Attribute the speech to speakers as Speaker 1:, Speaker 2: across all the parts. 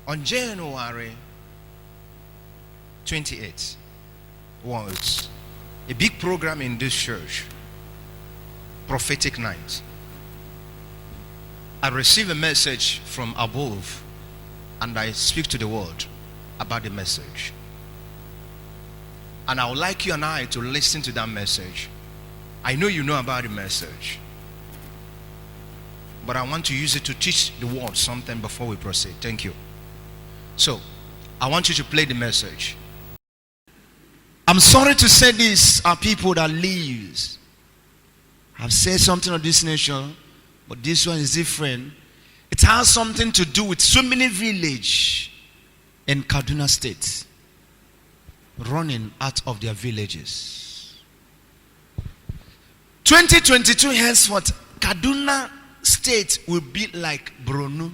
Speaker 1: On January 28th was a big program in this church, prophetic night. I received a message from above, and I speak to the world about the message. And I would like you and I to listen to that message. I know you know about the message, but I want to use it to teach the world something before we proceed. Thank you. So, I want you to play the message. I'm sorry to say this, are people that live. I've said something of this nature, but this one is different. It has something to do with so many villages in Kaduna State running out of their villages. 2022 henceforth, Kaduna State will be like Borno.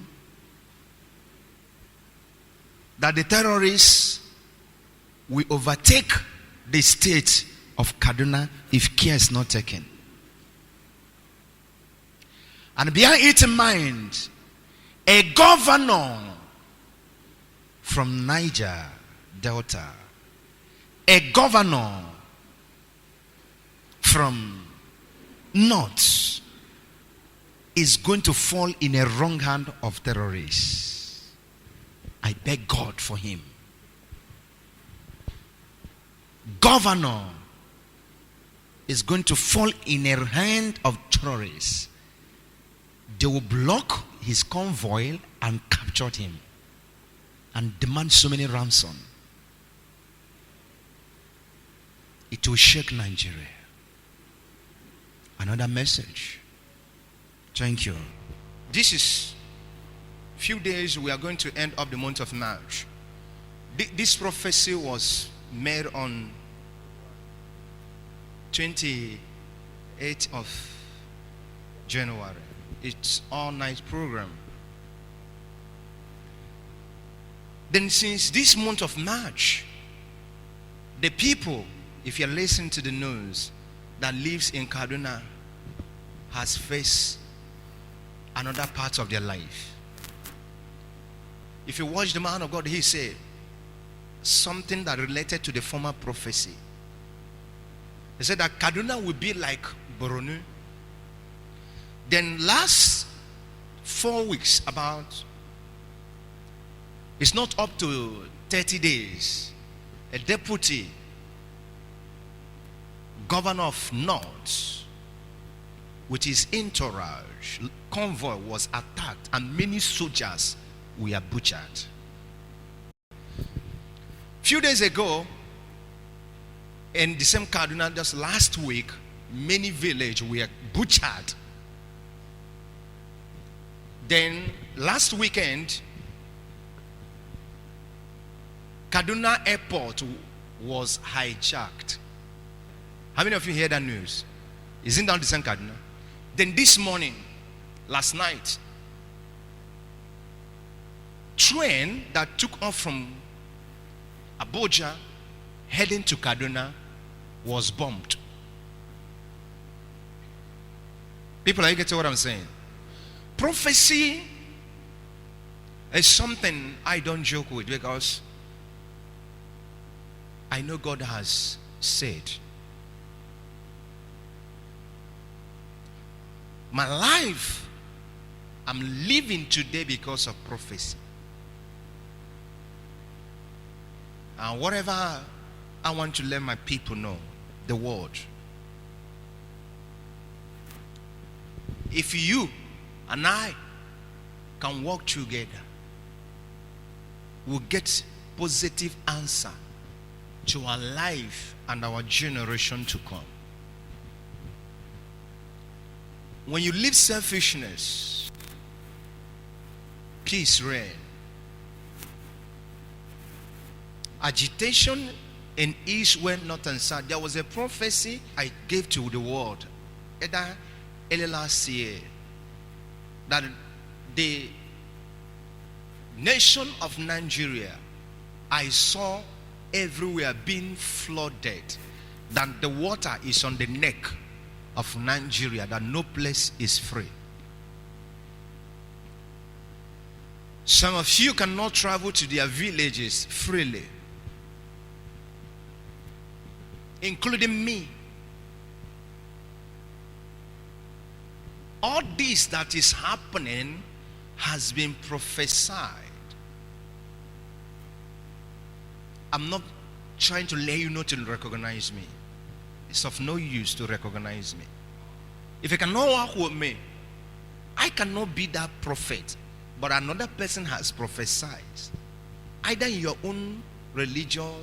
Speaker 1: That the terrorists will overtake the state of Kaduna if care is not taken. And bear it in mind, a governor from Niger Delta, a governor from North is going to fall in a wrong hand of terrorists. I beg God for him. Governor is going to fall in a hand of terrorists. They will block his convoy and capture him and demand so many ransom. It will shake Nigeria. Another message. Thank you. This is few days we are going to end up the month of March. This prophecy was made on 28th of January. It's all-night program. Then since this month of March, the people, if you're listening to the news, that lives in Kaduna has faced another part of their life. If you watch the man of God, he said something that related to the former prophecy. He said that Kaduna will be like Borno. Then last 4 weeks, it's not up to 30 days, a deputy governor of North with his entourage convoy was attacked and many soldiers were butchered. Few days ago, in the same Kaduna, just last week, many villages were butchered. Then last weekend, Kaduna airport was hijacked. How many of you heard that news? Isn't that the same Kaduna? Then this morning, last night, train that took off from Abuja heading to Kaduna was bombed. People, are you getting what I'm saying? Prophecy is something I don't joke with, because I know God has said. My life, I'm living today because of prophecy. And whatever I want to let my people know, the word. If you and I can work together, we'll get positive answer to our life and our generation to come. When you live selfishness, peace reign. Agitation in east, west, north, and south. There was a prophecy I gave to the world either early last year, that the nation of Nigeria, I saw everywhere being flooded, that the water is on the neck of Nigeria, that no place is free. Some of you cannot travel to their villages freely, including me. All this that is happening has been prophesied. I'm not trying to let you know to recognize me. It's of no use to recognize me. If you cannot walk with me, I cannot be that prophet, but another person has prophesied, either in your own religious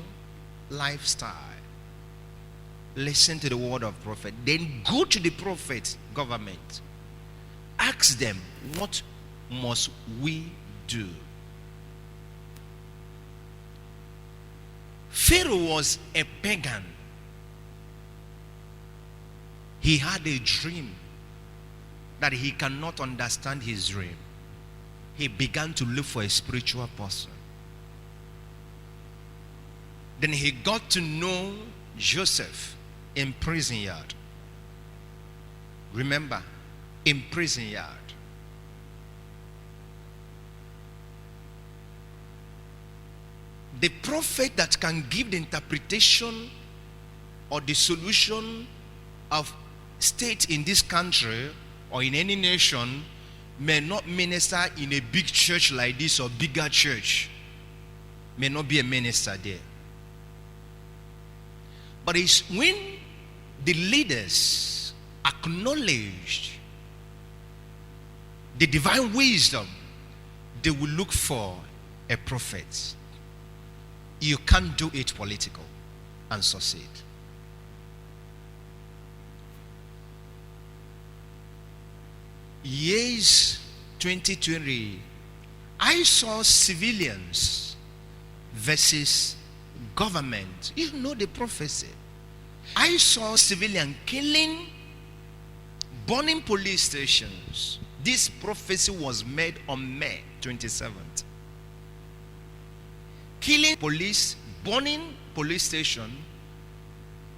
Speaker 1: lifestyle. Listen to the word of prophet, then go to the prophet government. Ask them, what must we do? Pharaoh was a pagan. He had a dream that he cannot understand his dream. He began to look for a spiritual person. Then he got to know Joseph in prison yard. Remember, in prison yard. The prophet that can give the interpretation or the solution of state in this country or in any nation may not minister in a big church like this or bigger church. May not be a minister there. But it's when the leaders acknowledge the divine wisdom, they will look for a prophet. You can't do it political and succeed. Years 2020, I saw civilians versus government. You know the prophecy. I saw civilian killing, burning police stations. This prophecy was made on May 27th. Killing police, burning police station,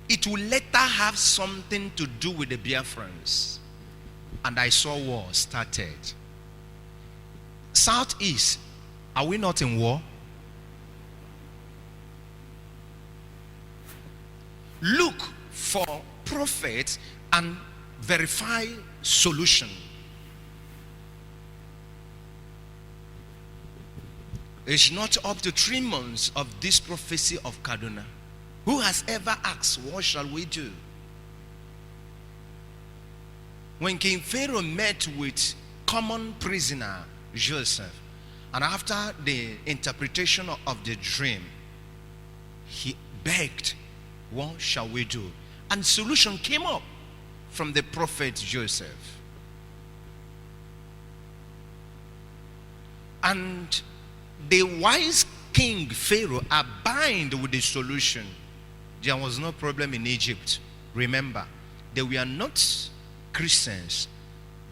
Speaker 1: it will later have something to do with the Biafrans. And I saw war started. Southeast, are we not in war? Look for prophets and verify solution. It's not up to 3 months of this prophecy of Kaduna. Who has ever asked, what shall we do? When King Pharaoh met with common prisoner Joseph, and after the interpretation of the dream, he begged, what shall we do? And solution came up from the prophet Joseph. And the wise king Pharaoh abided with the solution. There was no problem in Egypt. Remember, they were not Christians.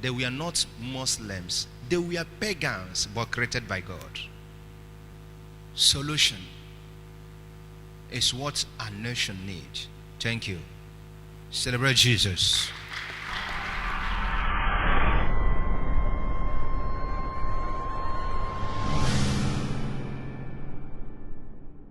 Speaker 1: They were not Muslims. They were pagans, but created by God. Solution is what our nation needs. Thank you. Celebrate Jesus.